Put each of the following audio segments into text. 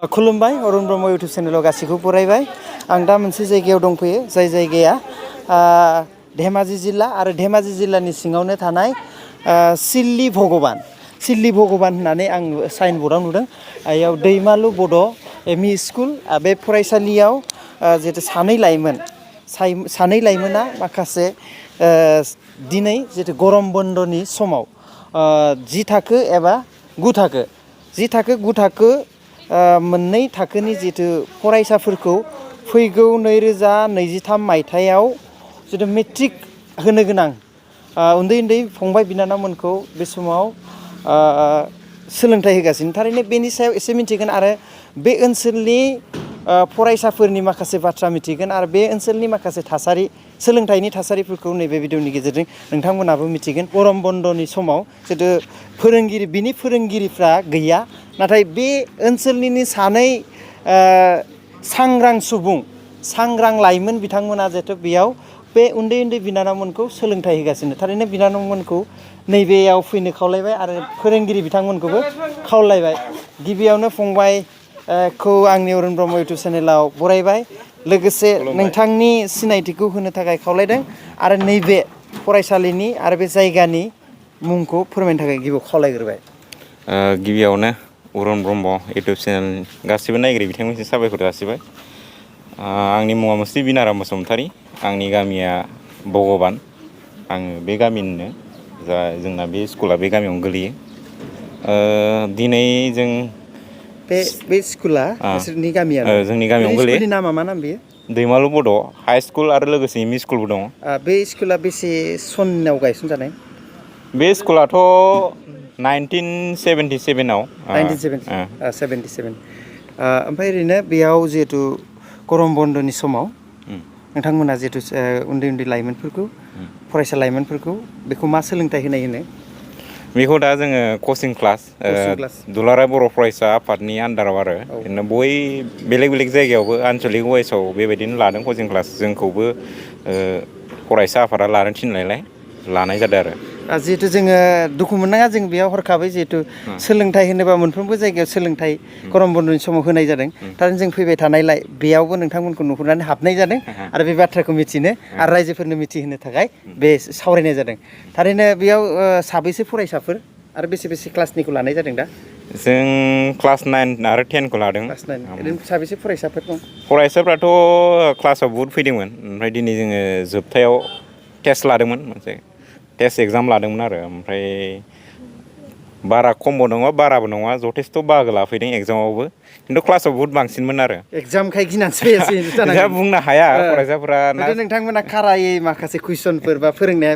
खुलुमबाय अरुण ब्रह्म इउटुब चेनेलाव गासैखौबो बरायबाय आं दा मोनसे जायगायाव दंफैयो जाय जायगाया धेमाजि जिल्ला आरो धेमाजि जिल्लानि सिङावनो थानाय सिल्ली भगबान होननानै आं साइन बर्डआव नुदों बेयाव दैमालु बड' एमइ स्कुल बे फरायसालियाव जितु सानै लाइमोना माखासे दिनै जितु गरम बन्दनि समाव जि थाखो एबा गु थाखो मोननै थाखोनि जितु फरायसाफोरखौ फैगौ 2023 मायथाइयाव जितु मेट्रिक होनो गोनां उन्दै फंबाय बिनानावमोनखौ बे समाव सोलोंथाइ होगासिनो थारैनो बेनि सायाव एसे मिथिगोन आरो बे ओनसोलनि फरायसाफोरनि माखासे बाथ्रा मिथिगोन आरो बे ओनसोलनि माखासे थासारि सोलोंथाइनि थासारिफोरखौ नैबे भिडिअनि गेजेरजों नोंथांमोनाबो मिथिगोन गरम बन्दनि समाव जितु बिनि फोरोंगिरिफ्रा गैया नाथाय बे ओनसोलनि सानै सांग्रां लाइमोन बिथांमोना जितु बेयाव बे उन्दै बिनानावमोनखौ सोलोंथाइ होगासिनो थारैनो बिनानावमोनखौ नैबेयाव फैनो खावलायबाय आरो फोरोंगिरि बिथांमोनखौबो खावलायबाय गिबियावनो फंबाय खौ आंनि अरुण ब्रह्म इउटुब चेनेलाव बरायबाय लोगोसे नोंथांनि सिनायथिखौ होनो थाखाय खावलायदों आरो नैबे फरायसालिनि आरो बे जायगानि मुंखौ फोरमायनो थाखाय गिबियाव खावलायग्रोबाय गिबियावनो अरुण ब्रह्म इउटुब चेनेल गासिबो नायगिरि बिथांमोनसिम साबायखर जासिबाय आंनि मुङा मुस्रि बिनाराम बसुमतारी आंनि गामिया भगबान आङो बे गामिनिनो जोंना बे स्कुला बे गामियावनो गोलैयो दिनै जों बे स्कुला नोंसोरनि गामियानो जोंनि गामियावनो गोलैयो स्कुलनि नामा मा नाम बेयो दैमालु बड' हाइ स्कुल आरो लोगोसे एमइ स्कुलबो दङ बे स्कुला बेसे सनाव गायसनजानाय बे स्कुलाथ' 1977 आव 1977 ओमफ्राय ओरैनो बेयाव जिहेतु गरम बन्दनि समाव नोंथांमोना जिहेतु उन्दै लाइमोनफोरखौ फरायसा लाइमोनफोरखौ बेखौ मा सोलोंथाइ होनाय होनो बेखौ दा जोङो कचिं क्लास दुलाराय बर' फरायसा आफादनि आन्दाराव आरो बिदिनो बेलेग जायगायावबो आनसलिक वाइसआव बेबायदिनो लादों कचिं क्लास जोंखौबो फरायसा आफादा लानो थिननायलाय लानाय जादों आरो जिहेतु जोङो दुखु मोननाङा जों बेयाव हरखाबै जिहेतु सोलोंथाइ होनोबा मोनफ्रोमबो जायगायाव सोलोंथाइ गरम बन्दनि समाव होनाय जादों थारैनो जों फैबाय थानायलाय बेयावबो नोंथांमोनखौ नुहुरनानै हाबनाय जादों आरो बे बाथ्राखौ मिथिनो आरो रायजोफोरनो मिथिहोनो थाखाय बे सावरायनाय जादों थारैनो बेयाव साबैसे फरायसाफोर आरो बेसे क्लासनिखौ लानाय जादों दा जों क्लास 9 आरो 10 खौ लादों ओरैनो साबेसे फरायसाफोर दं फरायसाफ्राथ' क्लासाव बुहुद फैदोंमोन ओमफ्राय दिनै जोङो जोबथायाव टेस्ट लादोंमोन मोनसे टेस्ट एग्जाम लादोंमोन आरो ओमफ्राय बारा खमबो नङा बाराबो नङा जथेस्थ' बाहागो लाफैदों एग्जामावबो खिन्थु क्लासाव बुहुद बांसिनमोन आरो एग्जामखाय गिनानैसो फैयासै बुंनो हाया फरायसाफोरा नोंथांमोना खारायै माखासे कुइसनफोर बा फोरोंनाया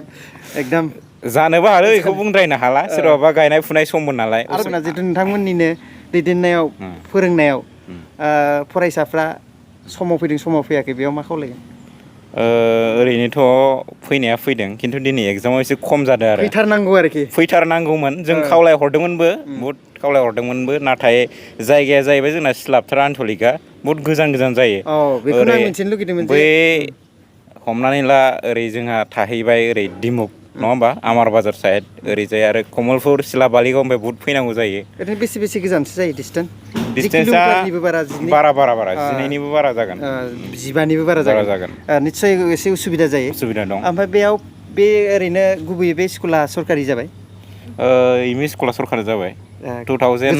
एकदम जानोबो हागौ बेखौ बुंद्रायनो हाला सोरबाबा गायनाय फुनाय सममोन नालाय आरो जितु नोंथांमोननिनो दैदेननायाव फोरोंनायाव फरायसाफ्रा समाव फैदों समाव फैयाखै बेयाव मा खावलायगोन ओरैनोथ' फैनाया फैदों खिन्थु दिनै एग्जामाव एसे खम जादों आरो फैथारनांगौमोन जों खावलायहरदोंमोनबो बुहुद खावलायहरदोंमोनबो नाथाय जायगाया जाहैबाय जोंना सिलाबथार आनसलिकआ बुहुद गोजान जायो बेखौनो आं मिथिनो लुगैदोंमोन बै हमनानै ला ओरै जोंहा थाहैबाय ओरै दिमुग नङा होमबा आमार बाजार साइड ओरैजाय आरो कमलपुर सिलाबालिगाव ओमफ्राय बुहुद फैनांगौ जायो ओरैनो बेसे गोजानसो जायो डिसटेन्सआ बारा 12निबो बारा जागोन 15निबो बारा जागोन निस्सय एसे उसुबिदा जायो उसुबिदा दं ओमफ्राय बेयाव बे ओरैनो गुबैयै बे स्कुला सरकारि जाबाय एमइ स्कुला सरकारि जाबाय 2000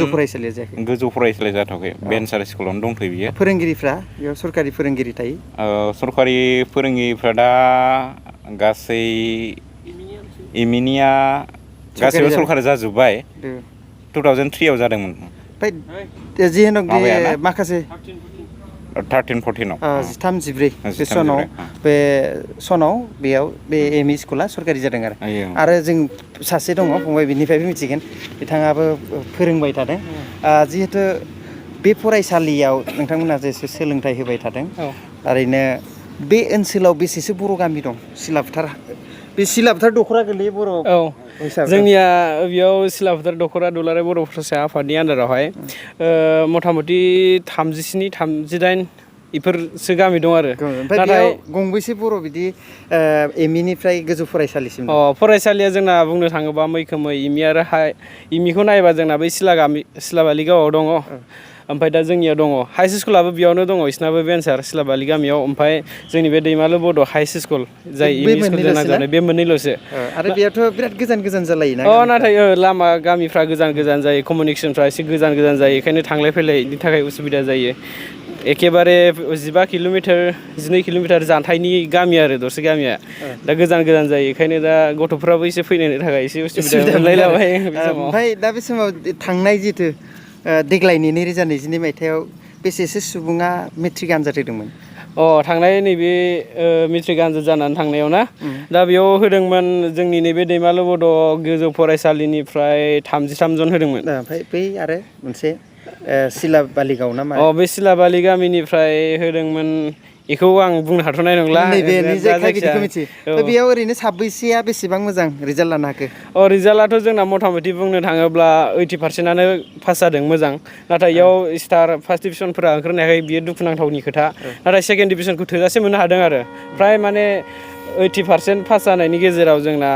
गोजौ फरायसालि जाथ'वाखै भेन्सार स्कुलावनो दंथ'यो बियो फोरोंगिरिफ्रा बेयाव सरकारि फोरोंगिरि थायो सरकारि फोरोंगिरिफ्रा दा गासै एमिनिया गासैबो सरकारि जाजोब्बाय 2003 आव जादोंमोन ओमफ्राय जिहेनक माखासे 13-14 13-14 बे सनाव बेयाव बे एमइ स्कुला सरकारि जादों आरो जों सासे दङ फंबाय बिनिफ्रायबो मिथिगोन बिथाङाबो फोरोंबाय थादों जिहेतु बे फरायसालियाव नोंथांमोना जेसे सोलोंथाइ होबाय थादों ओरैनो बे ओनसोलाव बेसेसो बर' गामि दं सिलाफोथार दख'रा गोलैयो बर' जोंनिया बेयाव सिलाफोथार दख'रा दुलाराय बर' फरायसा आफादनि आन्दारावहाय मथा मथि 37-38 बेफोरसो गामि दं आरो नाथाय गंबेसे बर' बिदि एमइनिफ्राय गोजौ फरायसालिसिम फरायसालिया जोंना बुंनो थाङोबा मैखोमै एमइ आरो एमइखौ नायोबा जोंना बै सिलाबालि गावआव दङ ओमफ्राय दा जोंनियाव दङ हाइस स्कुलाबो बेयावनो दङ इसनाबो भेन्सार सिलाबालि गामियाव ओमफ्राय जोंनि बे दैमालु बड' हाइस स्कुल जाय बे एम इ स्कुलजों नांजाबनाय बे मोननैल'सो आरो बेयावथ' बिराद गोजान गोजान जालायोना नाथाय लामा गामिफ्रा गोजान गोजान जायो कमिउनिकेसनफ्रा एसे गोजान गोजान जायो बेखायनो थांलाय फैलायनि थाखाय उसुबिदा जायो एखेबारे 15 किल'मिटार 12 किल'मिटार जानथायनि गामि आरो दरसे गामिया दा गोजान गोजान जायो बेखायनो दा गथ'फ्राबो एसे फैनो थाखाय एसे उसुबिदा मोनलायलाबाय ओमफ्राय दा बे समाव थांनाय जिथु देग्लायनि 2022 मायथाइयाव बेसेसो सुबुङा मेट्रिक आनजाद होदोंमोन थांनाय नैबे मेट्रिक आनजाद जानानै थांनायाव ना दा बेयाव होदोंमोन जोंनि नैबे दैमालु बड' गोजौ फरायसालिनिफ्राय 33 जन होदोंमोन ओमफ्राय बै आरो मोनसे सिलाबालिगाव ना मा बे सिलाबालि गामिनिफ्राय होदोंमोन बेखौ आं बुंनो हाथ'नाय नंला बेयाव ओरैनो साबैसेया बेसेबां मोजां रिजाल्ट लानो हाखो रिजाल्टआथ' जोंना मथा मथि बुंनो थाङोब्ला 80%आनो पास जादों मोजां नाथाय इयाव स्टार फार्स्ट डिभिसनफोरा ओंखारनो हायाखै बियो दुखुनांथावनि खोथा नाथाय सेकेन्ड डिभिसनखौ थोजासे मोननो हादों आरो फ्राय माने 80% पास जानायनि गेजेराव जोंना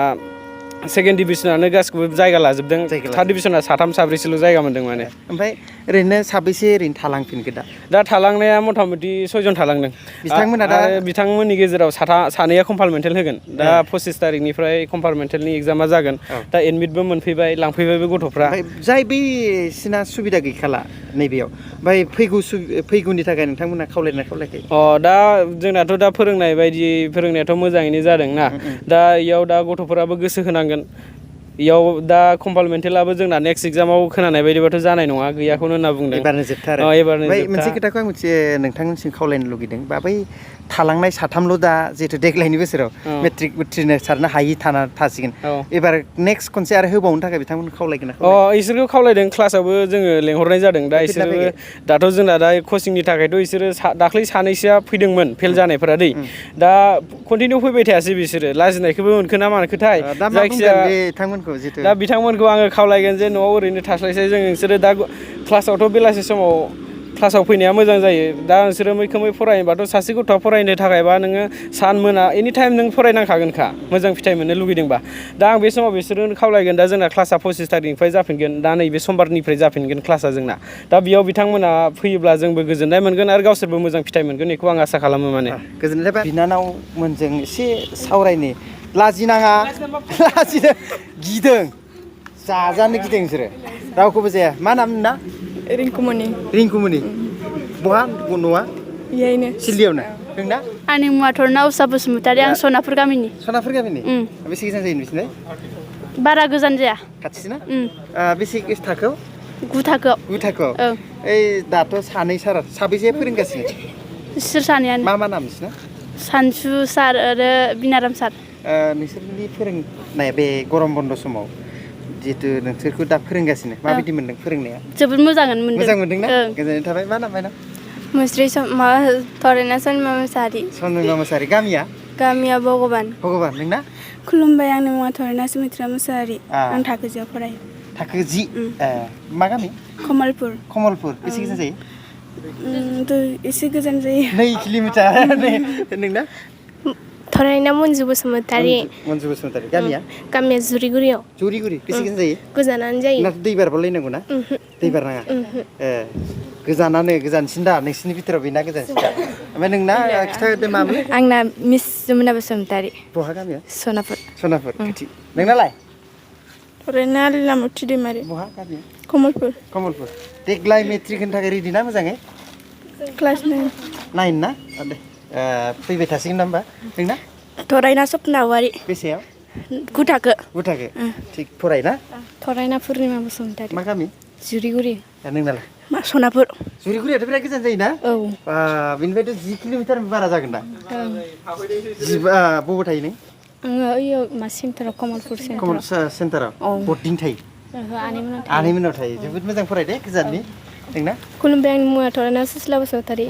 सेकेन्ड डिभिसनानो गासिखौबो जायगा लाजोबदों थार्ड डिभिसना 3 4 जायगा मोन्दों माने ओमफ्राय ओरैनो साबैसे ओरैनो थालांफिनखो दा थालांनाया मथा मथि 6 जन थालांदों बिथांमोना दा बिथांमोननि गेजेराव सानैया कम्पार्टमेन्टेल होगोन दा 25 तारिखनिफ्राय कम्पार्टमेन्टेलनि एग्जामा जागोन दा एडमिटबो मोनफैबाय लांफैबायबो गथ'फ्रा जाय बैसिना सुबिदा गैखाला नैबेयाव ओमफ्राय फैगौनि थाखाय नोंथांमोना खावलायाखै दा जोंनाथ' दा फोरोंनाय बायदि फोरोंनायाथ' मोजाङैनो जादों ना दा इयाव दा गथ'फोराबो गोसो होनांगोन इयाव दा कम्पार्टमेन्टेलाबो जोंना नेक्स्ट एग्जामाव खोनानाय बायदिबाथ' जानाय नङा गैयाखौनो होनना बुंदों एबारनो जोबथा आरो मोनसे खोथाखौ आं नोंथांमोनसिम खावलायनो लुगैदों बा बै थालांनाय 3ल' दा जिहेतु देग्लायनि बोसोराव मेट्रिक उथ्रिसारनो हायि थासिगोन एबार नेक्स्ट खनसे आरो होबावनो थाखाय बिथांमोनखौ खावलायगोन इसोरखौ खावलायदों क्लासावबो जोङो लेंहरनाय जादों दा इसोरबो दाथ' जोंना दा कचिंनि थाखायथ' इसोरो दाख्लै सानैसोआ फैदोंमोन फेल जानायफोरा दा कन्टिनिउ फैबाय थायासै बिसोरो लाजिनायखौबो मोनखो ना मानोखोथाय जायखिजाया दा बिथांमोनखौ आङो खावलायगोन जे न'आव ओरैनो थास्लायस्लाय जों नोंसोरो दा क्लासावथ' बेलासि समाव क्लासाव फैनाया मोजां जायो दा नोंसोरो मैखोमै फरायनोबाथ' सासे गथ'आ फरायनो थाखायबा नोङो सान मोना एनि टाइम नों फरायनांखागोनखा मोजां फिथाइ मोननो लुगैदोंबा दा आं बे समाव बिसोरनो खावलायगोन दा जोंना क्लासा 25 तारिखनिफ्राय जाफिनगोन दा नैबे समबारनिफ्राय जाफिनगोन क्लासा जोंना दा बेयाव बिथांमोना फैयोब्ला जोंबो गोजोननाय मोनगोन आरो गावसोरबो मोजां फिथाइ मोनगोन बेखौ आं आसा खालामो माने गोजोननाय बिनानावमोनजों एसे सावरायनि लाजिनाङा गिदों जाजानो गिदों नोंसोरो रावखौबो जाया मा नाम नोंना रिंकुमनि बहा न'आ यैनो सिलियावनो नोंना आंनि मुङा थरना उषा बसुमतारी आं सनापुर गामिनि बेसे गोजान जायो नोंसिना बारा गोजान जाया खाथिना बेसे थाखोआव 9 थाखोआव ओइ दाथ' साबैसे फोरोंगासिनो बिसोर सानैयानो मा नाम नोंसिना सानसु सार आरो बिनाराम सार नोंसोरनि फोरोंनाय बे गरम बन्द समाव जिहेतु नोंसोरखौ दा फोरोंगासिनो माबायदि मोनदों फोरोंनाया जोबोद मोजाङानो मोनदों मोजां मोनदोंना गोजोननाय थाबाय मा नाम मुस्रि थरेना सनिमा मोसाहारि गामिया भगबान नोंना खुलुमबाय आंनि मुङा थरेना सुमित्रा मोसाहारि आं थाखो 10 फरायो थाखो 10 मा गामि कमलपुर बेसे गोजान जायो एसे गोजान जायो 2 किल'मिटार नोंना थरायना मन्जु बसुमतारी गामिया जुरिगुरियाव बेसे गोजान जायो गोजानानो जायो दै बारबालायनांगौ ना दै बारनाङा गोजानसिन दा नोंसिनि बिथोराव बेना गोजानसिन दा ओमफ्राय नोंना खिथादो मामोन आंना मिस जमुना बसुमतारी बहा गामिया सनापुर खाथि नोंनालाय थरायना लामुथि दैमारि बहा गामिया कमलपुर देग्लाय मेट्रिक होनो थाखाय रेडि ना मोजाङै क्लास 9 ना दे फैबाय थासिगोन ना होमबा नोंना थरायना सपना औवारि बेसेयाव 9 थाखो थिग फरायना थरायना पुर्निमा बसुमतारी मा गामि जुरिगुरि नोंनालाय सनापुर जुरिगुरियाथ' बिराद गोजान जायोना बेनिफ्रायथ' 10 किल'मिटार बारा जागोन दा बबाव थायो नों आङो ओइयाव सेन्टाराव कमलपुर सेन्टाराव बर्डिं थायो आनैमोनाव थायो जोबोद मोजां फराय दे गोजाननि नोंना खुलुमबाय आंनि मुङा थरायना सुस्ला बसुमतारी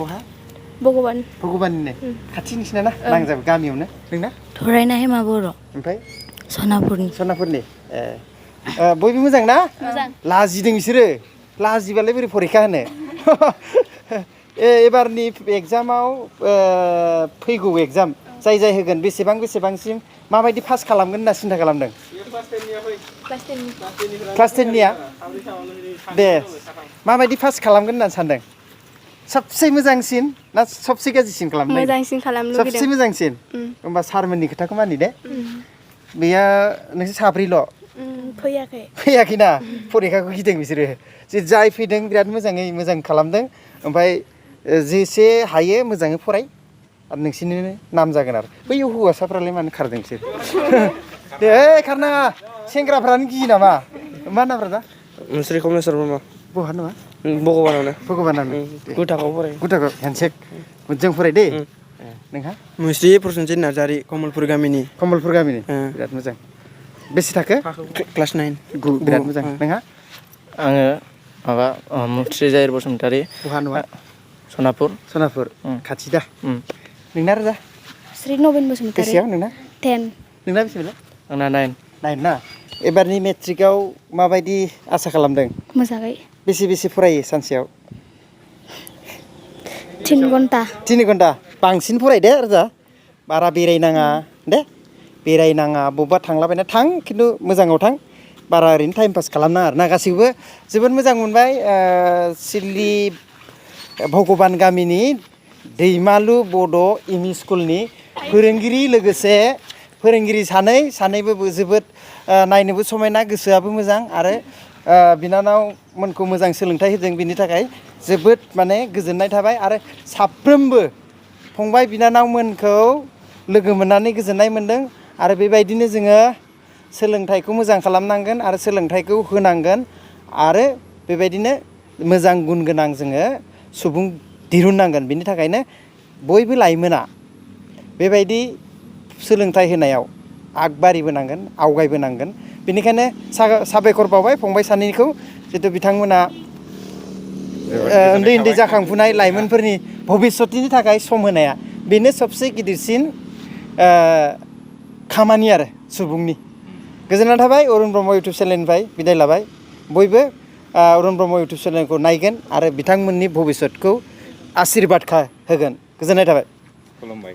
भगबाननिनो खाथि नोंसिना ना नांजाब गामियावनो नोंना थरायना हेमा बर' ओमफ्राय सनापुरनि बयबो मोजां ना लाजिदों बिसोरो लाजिबालाय बोरै फरिखा होनो एबारनि एग्जामाव फैगौ एग्जाम जाय होगोन बेसेबांसिम माबायदि पास खालामगोन होनना सिन्था खालामदों क्लास 10निया दे माबायदि पास खालामगोन होननानै सानदों सबसे मोजांसिन ना सबसे गाज्रिसिन खालामनो मोजांसिन खालामनो सबसे मोजांसिन होमबा सारमोननि खोथाखौ मानि दे बेया नोंसोर साब्रैल' फैयाखै फैयाखैना फरिखाखौ गिदों बिसोरो जे जाय फैदों बिराद मोजाङै मोजां खालामदों ओमफ्राय जेसे हायो मोजाङै फराय आरो नोंसिनिनो नाम जागोन आरो बै हौवासाफ्रालाय मानो खारदों बिसोर दे खारनाङा सेंग्राफ्रानो गियो नामा मा नामफ्रा दा मुस्रि कमलेश्वर ब्रह्म बहा नामा भगबानावनो भगबानानो गुथाखौ फराय गुटाखौ हेन्डसेक मोजां फराय दे नोंहा मुस्रि प्रसेनजित नार्जारि कमलपुर गामिनि कमलपुर गामिनि बिराद मोजां बेसे थाखो क्लास 9 बिराद मोजां नोंहा आङो माबा मुस्रि जाहिर बसुमतारी बहा नङा सनापुर खाथि दा नोंना रोजा श्री नबिन बसुमतारी बेसेयाव नोंना 10 नोंना बेसे बेलाय आंना 9 नाइन ना एबारनि मेट्रिकआव माबायदि आसा खालामदों मोजाङै बेसे फरायो सानसेयाव 3 घन्टा 3 घन्टा बांसिन फराय दे रोजा बारा बेरायनाङा दे बेरायनाङा बबेबा थांलाबायना थां खिन्थु मोजाङाव थां बारा ओरैनो टाइम पास खालामनाङा आरोना गासैबो जोबोद मोजां मोनबाय सिडली भगबान गामिनि दैमालु बड' एम इ स्कुलनि फोरोंगिरि लोगोसे फोरोंगिरि सानैबो जोबोद नायनोबो समायना गोसोआबो मोजां आरो बिनानावमोनखौ मोजां सोलोंथाइ होदों बिनि थाखाय जोबोद माने गोजोननाय थाबाय आरो साफ्रोमबो फंबाय बिनानावमोनखौ लोगो मोननानै गोजोननाय मोनदों आरो बेबायदिनो जोङो सोलोंथाइखौ मोजां खालामनांगोन आरो सोलोंथाइखौ होनांगोन आरो बेबायदिनो मोजां गुन गोनां जोङो सुबुं दिहुननांगोन बिनि थाखायनो बयबो लाइमोना बेबायदि सोलोंथाइ होनायाव आगबारिबोनांगोन आवगायबोनांगोन बेनिखायनो साबायखर बावबाय फंबाय सानैनिखौ जितु बिथांमोना उन्दै जाखांफुनाय लाइमोनफोरनि भबिष्यतनि थाखाय सम होनाया बेनो सबसे गिदिरसिन खामानि आरो सुबुंनि गोजोननाय थाबाय अरुण ब्रह्म इउटुब चेनेलनिफ्राय बिदाय लाबाय बयबो अरुण ब्रह्म इउटुब चेनेलखौ नायगोन आरो बिथांमोननि भबिष्यतखौ आशीर्बाद होगोन गोजोननाय थाबाय खुलुमबाय